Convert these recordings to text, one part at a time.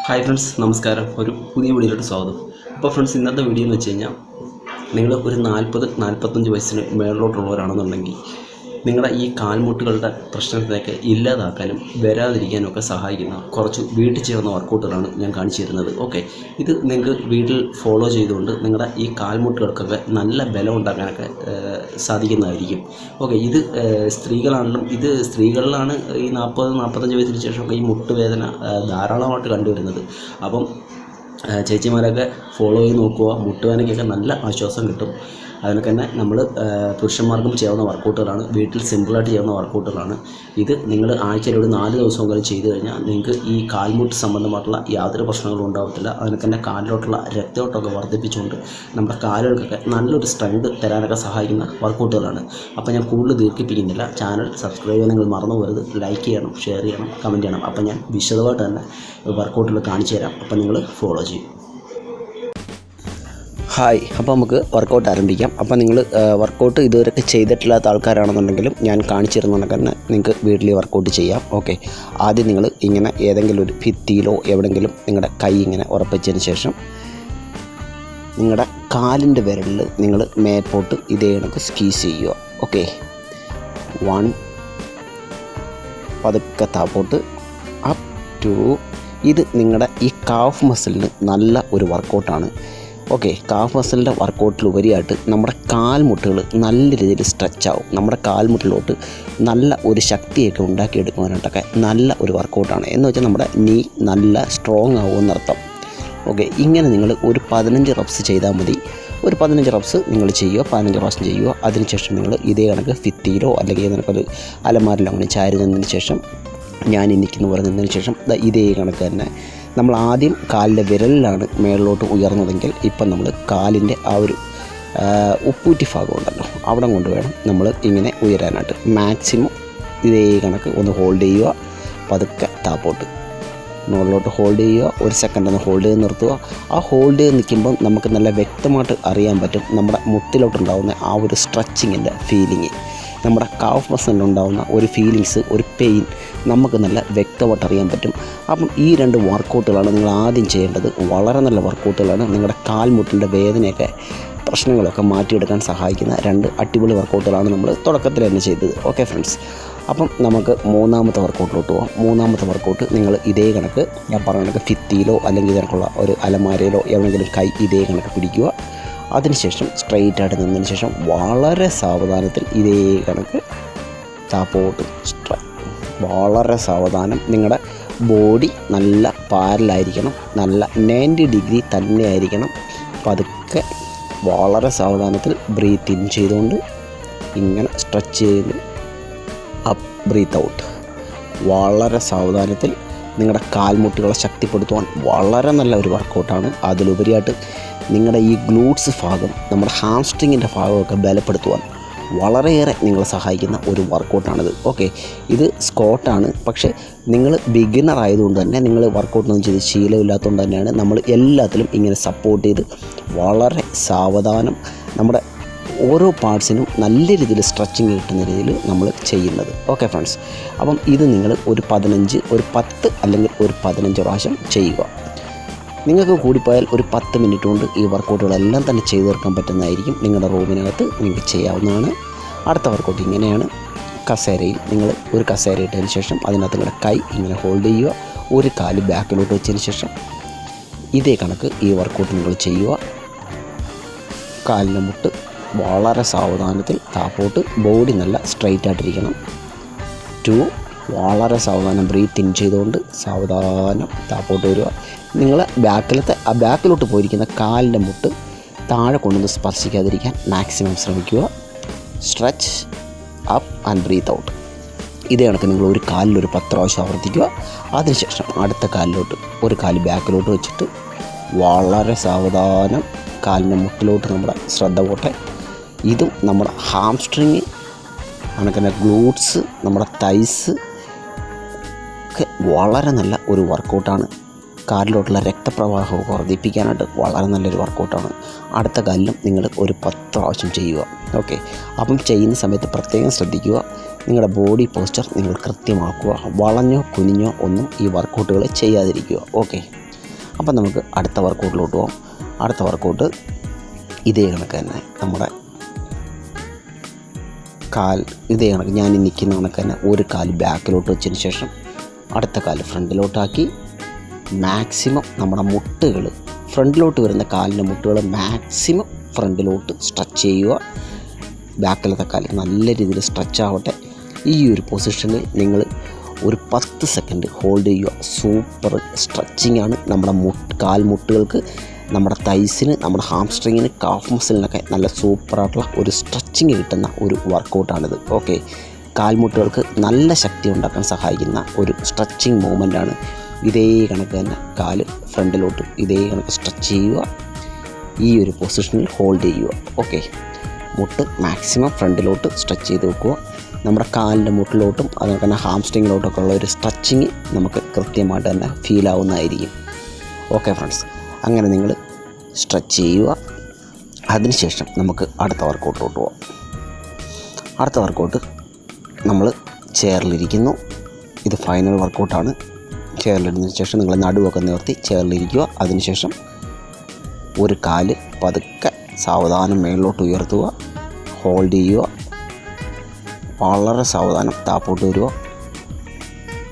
Hi friends, നമസ്കാരം. ഒരു പുതിയ വീഡിയോയിലോട്ട് സ്വാഗതം. അപ്പോൾ ഫ്രണ്ട്സ്, ഇന്നത്തെ വീഡിയോ എന്ന് വെച്ച് കഴിഞ്ഞാൽ നിങ്ങൾ ഒരു 40-45 വയസ്സിന് മേളിലോട്ടുള്ളവരാണെന്നുണ്ടെങ്കിൽ നിങ്ങളുടെ ഈ കാൽമുട്ടുകളുടെ പ്രശ്നത്തിനൊക്കെ ഇല്ലാതാക്കാനും വരാതിരിക്കാനും ഒക്കെ സഹായിക്കുന്ന കുറച്ച് വീട്ടിൽ ചെയ്യുന്ന വർക്കൗട്ടുകളാണ് ഞാൻ കാണിച്ചു തരുന്നത്. ഓക്കെ, ഇത് നിങ്ങൾക്ക് വീട്ടിൽ ഫോളോ ചെയ്തുകൊണ്ട് നിങ്ങളുടെ ഈ കാൽമുട്ടുകൾക്കൊക്കെ നല്ല ബലം ഉണ്ടാക്കാനൊക്കെ സാധിക്കുന്നതായിരിക്കും. ഓക്കെ, ഇത് സ്ത്രീകളിലാണ് ഈ 40-45 വയസ്സിന് ശേഷമൊക്കെ ഈ മുട്ടുവേദന ധാരാളമായിട്ട് കണ്ടുവരുന്നത്. അപ്പം ചേച്ചിമാരൊക്കെ ഫോളോ ചെയ്ത് നോക്കുക, മുട്ടുവേദനയ്ക്കൊക്കെ നല്ല ആശ്വാസം കിട്ടും. അതിനൊക്കെ തന്നെ നമ്മൾ പുരുഷന്മാർക്കും ചെയ്യാവുന്ന വർക്കൗട്ടുകളാണ്, വീട്ടിൽ സിമ്പിളായിട്ട് ചെയ്യാവുന്ന വർക്കൗട്ടുകളാണ്. ഇത് നിങ്ങൾ ആഴ്ചയിൽ ഒരു 4 ദിവസമെങ്കിലും ചെയ്തു കഴിഞ്ഞാൽ നിങ്ങൾക്ക് ഈ കാൽമുട്ട് സംബന്ധമായിട്ടുള്ള യാതൊരു പ്രശ്നങ്ങളും ഉണ്ടാകത്തില്ല. അതിനൊക്കെ തന്നെ കാലിലോട്ടുള്ള രക്തയോട്ടമൊക്കെ വർദ്ധിപ്പിച്ചുകൊണ്ട് നമ്മുടെ കാലുകൾക്കൊക്കെ നല്ലൊരു സ്ട്രെങ്ത് തരാനൊക്കെ സഹായിക്കുന്ന വർക്കൗട്ടുകളാണ്. അപ്പോൾ ഞാൻ കൂടുതൽ ദീർഘിപ്പിക്കുന്നില്ല. ചാനൽ സബ്സ്ക്രൈബ് ചെയ്യാൻ നിങ്ങൾ മറന്നു പോകരുത്. ലൈക്ക് ചെയ്യണം, ഷെയർ ചെയ്യണം, കമൻറ്റ് ചെയ്യണം. അപ്പോൾ ഞാൻ വിശദമായിട്ട് തന്നെ വർക്കൗട്ടുകൾ കാണിച്ചു തരാം. അപ്പോൾ നിങ്ങൾ ഫോളോ ചെയ്യും. ഹായ്, അപ്പോൾ നമുക്ക് വർക്കൗട്ട് ആരംഭിക്കാം. അപ്പോൾ നിങ്ങൾ വർക്കൗട്ട് ഇതുവരെയൊക്കെ ചെയ്തിട്ടില്ലാത്ത ആൾക്കാരാണെന്നുണ്ടെങ്കിലും ഞാൻ കാണിച്ചു തരുന്നതൊക്കെ തന്നെ നിങ്ങൾക്ക് വീട്ടിൽ വർക്കൗട്ട് ചെയ്യാം. ഓക്കെ, ആദ്യം നിങ്ങൾ ഇങ്ങനെ ഏതെങ്കിലും ഒരു ഭിത്തിയിലോ എവിടെയെങ്കിലും നിങ്ങളുടെ കൈ ഇങ്ങനെ ഉറപ്പിച്ചതിന് ശേഷം നിങ്ങളുടെ കാലിൻ്റെ വിരലിൽ നിങ്ങൾ മേപ്പോട്ട് ഇതേ കണക്ക് സ്ക്വീസ് ചെയ്യുക. ഓക്കെ, 1 പതുക്കെ താപ്പോട്ട് അപ്പ് 2. ഇത് നിങ്ങളുടെ ഈ കാഫ് മസിലിന് നല്ല ഒരു വർക്കൗട്ടാണ്. ഓക്കെ, കാഫ് മസിലിൻ്റെ വർക്കൗട്ടിലുപരിയായിട്ട് നമ്മുടെ കാൽമുട്ടുകൾ നല്ല രീതിയിൽ സ്ട്രെച്ച് ആവും. നമ്മുടെ കാൽമുട്ടിലോട്ട് നല്ല ഒരു ശക്തിയൊക്കെ ഉണ്ടാക്കിയെടുക്കുവാനായിട്ടൊക്കെ നല്ല ഒരു വർക്കൗട്ടാണ്. എന്ന് വെച്ചാൽ നമ്മുടെ നീ നല്ല സ്ട്രോങ് ആവുമെന്നർത്ഥം. ഓക്കെ, ഇങ്ങനെ നിങ്ങൾ ഒരു 15 റെപ്സ് ചെയ്താൽ മതി. ഒരു 15 റെപ്സ് നിങ്ങൾ ചെയ്യുക, 15 പ്രാവശ്യം ചെയ്യുക. അതിനുശേഷം നിങ്ങൾ ഇതേ കണക്ക് ഭിത്തിയിലോ അല്ലെങ്കിൽ നിനക്കൊരു അലമാരിലോ അങ്ങനെ ചാരി നിന്നതിന് ശേഷം ഞാൻ നിൽക്കുന്ന പോലെ നിന്നതിന് ശേഷം ഇതേ കണക്ക് തന്നെ നമ്മൾ ആദ്യം കാലിൻ്റെ വിരലിലാണ് മേളിലോട്ട് ഉയർന്നതെങ്കിൽ ഇപ്പം നമ്മൾ കാലിൻ്റെ ആ ഒരു ഉപ്പൂറ്റി ഭാഗം ഉണ്ടല്ലോ, അവിടെ കൊണ്ട് വേണം നമ്മൾ ഇങ്ങനെ ഉയരാനായിട്ട്. മാക്സിമം ഇതേ കണക്ക് ഒന്ന് ഹോൾഡ് ചെയ്യുക, പതുക്കെ താപ്പോട്ട് മുകളിലോട്ട് ഹോൾഡ് ചെയ്യുക. ഒരു സെക്കൻഡ് ഒന്ന് ഹോൾഡ് ചെയ്ത് നിർത്തുക. ആ ഹോൾഡ് ചെയ്ത് നിൽക്കുമ്പം നമുക്ക് നല്ല വ്യക്തമായിട്ട് അറിയാൻ പറ്റും നമ്മുടെ മുട്ടിലോട്ടുണ്ടാകുന്ന ആ ഒരു സ്ട്രെച്ചിങ്ങിൻ്റെ ഫീലിംഗ്, നമ്മുടെ കാഫ് മസിലിനുണ്ടാകുന്ന ഒരു ഫീലിങ്സ്, ഒരു പെയിൻ നമുക്ക് നല്ല വ്യക്തമായിട്ട് അറിയാൻ പറ്റും. അപ്പം ഈ 2 വർക്കൗട്ടുകളാണ് നിങ്ങൾ ആദ്യം ചെയ്യേണ്ടത്. വളരെ നല്ല വർക്കൗട്ടുകളാണ്. നിങ്ങളുടെ കാൽമുട്ടിൻ്റെ വേദനയൊക്കെ പ്രശ്നങ്ങളൊക്കെ മാറ്റിയെടുക്കാൻ സഹായിക്കുന്ന 2 അടിപൊളി വർക്കൗട്ടുകളാണ് നമ്മൾ തുടക്കത്തിൽ തന്നെ ചെയ്തത്. ഓക്കെ ഫ്രണ്ട്സ്, അപ്പം നമുക്ക് 3ാമത്തെ വർക്കൗട്ടിലോട്ട് പോകാം. 3ാമത്തെ വർക്കൗട്ട് നിങ്ങൾ ഇതേ കണക്ക് ഞാൻ പറഞ്ഞ കണക്ക് ഭിത്തിയിലോ അല്ലെങ്കിൽ ഇതിനൊക്കെയുള്ള ഒരു അലമാരയിലോ എവിടെയെങ്കിലും കൈ ഇതേ കണക്ക് പിടിക്കുക. അതിനുശേഷം സ്ട്രെയിറ്റ് ആയിട്ട് നിന്നതിന് ശേഷം വളരെ സാവധാനത്തിൽ ഇതേ കണക്ക് താപ്പോട്ട് വളരെ സാവധാനം. നിങ്ങളുടെ ബോഡി നല്ല പാരലായിരിക്കണം, നല്ല 90 ഡിഗ്രി തന്നെ ആയിരിക്കണം. പതുക്കെ വളരെ സാവധാനത്തിൽ ബ്രീത്ത് ഇൻ ചെയ്തുകൊണ്ട് ഇങ്ങനെ സ്ട്രെച്ച് ചെയ്ത് അപ്പ്, ബ്രീത്ത് ഔട്ട്. വളരെ സാവധാനത്തിൽ നിങ്ങളുടെ കാൽമുട്ടുകളെ ശക്തിപ്പെടുത്തുവാൻ വളരെ നല്ല ഒരു വർക്കൗട്ടാണ്. അതിലുപരിയായിട്ട് നിങ്ങളുടെ ഈ ഗ്ലൂട്ട്സ് ഭാഗം, നമ്മുടെ ഹാംസ്ട്രിങ്ങിൻ്റെ ഭാഗമൊക്കെ ബലപ്പെടുത്തുവാൻ വളരെയേറെ നിങ്ങളെ സഹായിക്കുന്ന ഒരു വർക്കൗട്ടാണിത്. ഓക്കെ, ഇത് സ്ക്വാട്ടാണ്. പക്ഷേ നിങ്ങൾ ബിഗിനർ ആയതുകൊണ്ട് തന്നെ, നിങ്ങൾ വർക്കൗട്ടൊന്നും ചെയ്ത് ശീലമില്ലാത്തതുകൊണ്ട് തന്നെയാണ് നമ്മൾ എല്ലാത്തിലും ഇങ്ങനെ സപ്പോർട്ട് ചെയ്ത് വളരെ സാവധാനം നമ്മുടെ ഓരോ പാർട്സിനും നല്ല രീതിയിൽ സ്ട്രെച്ചിങ് കിട്ടുന്ന രീതിയിൽ നമ്മൾ ചെയ്യുന്നത്. ഓക്കെ ഫ്രണ്ട്സ്, അപ്പം ഇത് നിങ്ങൾ ഒരു 10 അല്ലെങ്കിൽ ഒരു 15 പ്രാവശ്യം ചെയ്യുക. നിങ്ങൾക്ക് കൂടിപ്പോയാൽ ഒരു 10 മിനിറ്റ് കൊണ്ട് ഈ വർക്കൗട്ടുകളെല്ലാം തന്നെ ചെയ്തു തീർക്കാൻ പറ്റുന്നതായിരിക്കും. നിങ്ങളുടെ റൂമിനകത്ത് നിങ്ങൾക്ക് ചെയ്യാവുന്നതാണ്. അടുത്ത വർക്കൗട്ട് ഇങ്ങനെയാണ്. കസേരയിൽ നിങ്ങൾ ഒരു കസേര ഇട്ടതിന് ശേഷം അതിനകത്ത് നിങ്ങളുടെ കൈ ഇങ്ങനെ ഹോൾഡ് ചെയ്യുക. ഒരു കാല് ബാക്കിലോട്ട് വെച്ചതിന് ശേഷം ഇതേ കണക്ക് ഈ വർക്കൗട്ട് നിങ്ങൾ ചെയ്യുക. കാലിൻ്റെ മുട്ട് വളരെ സാവധാനത്തിൽ താപ്പോട്ട്, ബോഡി നല്ല സ്ട്രെയിറ്റ് ആയിട്ടിരിക്കണം. 2 വളരെ സാവധാനം ബ്രീത്ത് ഇൻ ചെയ്തുകൊണ്ട് സാവധാനം താപ്പോട്ട് വരിക. നിങ്ങൾ ബാക്കിലോട്ട് പോയിരിക്കുന്ന കാലിൻ്റെ മുട്ട് താഴെ കൊണ്ടൊന്ന് സ്പർശിക്കാതിരിക്കാൻ മാക്സിമം ശ്രമിക്കുക. Stretch up and breath out. ഇതേ കണക്ക് നിങ്ങൾ ഒരു കാലിലൊരു 10 പ്രാവശ്യം ആവർത്തിക്കുക. അതിനുശേഷം അടുത്ത കാലിലോട്ട് ഒരു കാല് ബാക്കിലോട്ട് വെച്ചിട്ട് വളരെ സാവധാനം കാലിൻ്റെ മുട്ടിലോട്ട് നമ്മുടെ ശ്രദ്ധ പോട്ടെ. ഇതും നമ്മുടെ ഹാംസ്ട്രിങ്, അങ്ങനെ ഗ്ലൂട്ട്സ്, നമ്മുടെ തൈസ് ഒക്കെ വളരെ നല്ല ഒരു വർക്കൗട്ടാണ്. കാലിലോട്ടുള്ള രക്തപ്രവാഹം വർദ്ധിപ്പിക്കാനായിട്ട് വളരെ നല്ലൊരു വർക്കൗട്ടാണ്. അടുത്ത കാലിലും നിങ്ങൾ ഒരു 10 പ്രാവശ്യം ചെയ്യുക. ഓക്കെ, അപ്പം ചെയ്യുന്ന സമയത്ത് പ്രത്യേകം ശ്രദ്ധിക്കുക, നിങ്ങളുടെ ബോഡി പോസ്ചർ നിങ്ങൾ കൃത്യമാക്കുക. വളഞ്ഞോ കുനിഞ്ഞോ ഒന്നും ഈ വർക്കൗട്ടുകൾ ചെയ്യാതിരിക്കുക. ഓക്കെ, അപ്പം നമുക്ക് അടുത്ത വർക്കൗട്ടിലോട്ട് പോകാം. അടുത്ത വർക്കൗട്ട് ഇതേ കണക്ക് തന്നെ നമ്മുടെ കാൽ ഇതേ കണക്ക് ഞാൻ നിൽക്കുന്ന കണക്ക് തന്നെ ഒരു കാല് ബാക്കിലോട്ട് വെച്ചതിന് ശേഷം അടുത്ത കാല് ഫ്രണ്ടിലോട്ടാക്കി മാക്സിമം നമ്മുടെ മുട്ടുകൾ ഫ്രണ്ടിലോട്ട് വരുന്ന കാലിൻ്റെ മുട്ടുകൾ മാക്സിമം ഫ്രണ്ടിലോട്ട് സ്ട്രെച്ച് ചെയ്യുക. ബാക്കിലത്തെ കാല് നല്ല രീതിയിൽ സ്ട്രെച്ച് ആവട്ടെ. ഈ ഒരു പൊസിഷനിൽ നിങ്ങൾ ഒരു 10 സെക്കൻഡ് ഹോൾഡ് ചെയ്യുക. സൂപ്പർ സ്ട്രെച്ചിങ് ആണ്. നമ്മുടെ കാൽമുട്ടുകൾക്ക്, നമ്മുടെ തൈസിന്, നമ്മുടെ ഹാംസ്ട്രിങ്ങിന്, കാഫ് മസിലിനൊക്കെ നല്ല സൂപ്പറായിട്ടുള്ള ഒരു സ്ട്രെച്ചിങ് കിട്ടുന്ന ഒരു വർക്കൗട്ടാണിത്. ഓക്കെ, കാൽമുട്ടുകൾക്ക് നല്ല ശക്തി ഉണ്ടാക്കാൻ സഹായിക്കുന്ന ഒരു സ്ട്രെച്ചിങ് മൂവ്മെൻറ്റാണ്. ഇതേ കണക്ക് തന്നെ കാല് ഫ്രണ്ടിലോട്ട് ഇതേ കണക്ക് സ്ട്രെച്ച് ചെയ്യുക. ഈ ഒരു പൊസിഷനിൽ ഹോൾഡ് ചെയ്യുക. ഓക്കെ, മുട്ട് മാക്സിമം ഫ്രണ്ടിലോട്ട് സ്ട്രെച്ച് ചെയ്ത് വെക്കുക. നമ്മുടെ കാലിൻ്റെ മുട്ടിലോട്ടും അതുപോലെ തന്നെ ഹാംസ്ട്രിങ്ങിലോട്ടൊക്കെ ഉള്ള ഒരു സ്ട്രെച്ചിങ് നമുക്ക് കൃത്യമായിട്ട് തന്നെ ഫീൽ ആവുന്നതായിരിക്കും. ഓക്കെ ഫ്രണ്ട്സ്, അങ്ങനെ നിങ്ങൾ സ്ട്രെച്ച് ചെയ്യുക. അതിനുശേഷം നമുക്ക് അടുത്ത വർക്കൗട്ടിലോട്ട് പോകാം. അടുത്ത വർക്കൗട്ട് നമ്മൾ ചെയറിലിരിക്കുന്നു. ഇത് ഫൈനൽ വർക്കൗട്ടാണ്. ചെയറിലിരുന്നതിന് ശേഷം നിങ്ങൾ നടുവൊക്കെ നിവർത്തി ചെയറിലിരിക്കുക. അതിനുശേഷം ഒരു കാല് പതുക്കെ സാവധാനം മേളിലോട്ട് ഉയർത്തുക, ഹോൾഡ് ചെയ്യുക. വളരെ സാവധാനം താപ്പോട്ട് വരിക.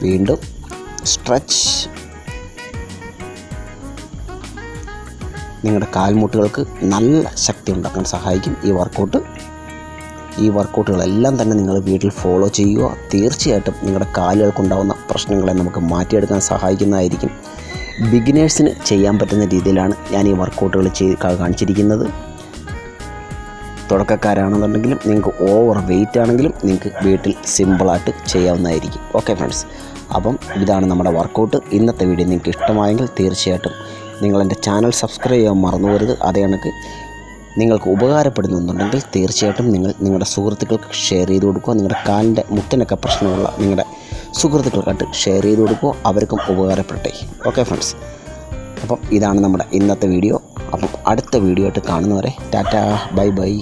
വീണ്ടും സ്ട്രെച്ച്. നിങ്ങളുടെ കാൽമുട്ടുകൾക്ക് നല്ല ശക്തി ഉണ്ടാക്കാൻ സഹായിക്കും ഈ വർക്കൗട്ടുകളെല്ലാം തന്നെ നിങ്ങൾ വീട്ടിൽ ഫോളോ ചെയ്യുക. തീർച്ചയായിട്ടും നിങ്ങളുടെ കാലുകൾക്കുണ്ടാകുന്ന പ്രശ്നങ്ങളെ നമുക്ക് മാറ്റിയെടുക്കാൻ സഹായിക്കുന്നതായിരിക്കും. ബിഗിനേഴ്സിന് ചെയ്യാൻ പറ്റുന്ന രീതിയിലാണ് ഞാൻ ഈ വർക്കൗട്ടുകൾ കാണിച്ചിരിക്കുന്നത്. തുടക്കക്കാരാണെന്നുണ്ടെങ്കിലും നിങ്ങൾക്ക് ഓവർ വെയിറ്റ് ആണെങ്കിലും നിങ്ങൾക്ക് വീട്ടിൽ സിമ്പിളായിട്ട് ചെയ്യാവുന്നതായിരിക്കും. ഓക്കെ ഫ്രണ്ട്സ്, അപ്പം ഇതാണ് നമ്മുടെ വർക്കൗട്ട്. ഇന്നത്തെ വീഡിയോ നിങ്ങൾക്ക് ഇഷ്ടമായെങ്കിൽ തീർച്ചയായിട്ടും നിങ്ങളെൻ്റെ ചാനൽ സബ്സ്ക്രൈബ് ചെയ്യാൻ മറന്നു പോകരുത്. അതേ കണക്ക് നിങ്ങൾക്ക് ഉപകാരപ്പെടുന്നുണ്ടെങ്കിൽ തീർച്ചയായിട്ടും നിങ്ങളുടെ സുഹൃത്തുക്കൾക്ക് ഷെയർ ചെയ്ത് കൊടുക്കുക. നിങ്ങളുടെ കാലിൻ്റെ മുട്ടിനൊക്കെ പ്രശ്നമുള്ള നിങ്ങളുടെ സുഹൃത്തുക്കൾക്കായിട്ട് ഷെയർ ചെയ്ത് കൊടുക്കുക. അവർക്കും ഉപകാരപ്പെടട്ടെ. ഓക്കെ ഫ്രണ്ട്സ്, അപ്പം ഇതാണ് നമ്മുടെ ഇന്നത്തെ വീഡിയോ. അപ്പം അടുത്ത വീഡിയോ ആയിട്ട് കാണുന്നവരെ ടാറ്റാ, ബൈ ബൈ.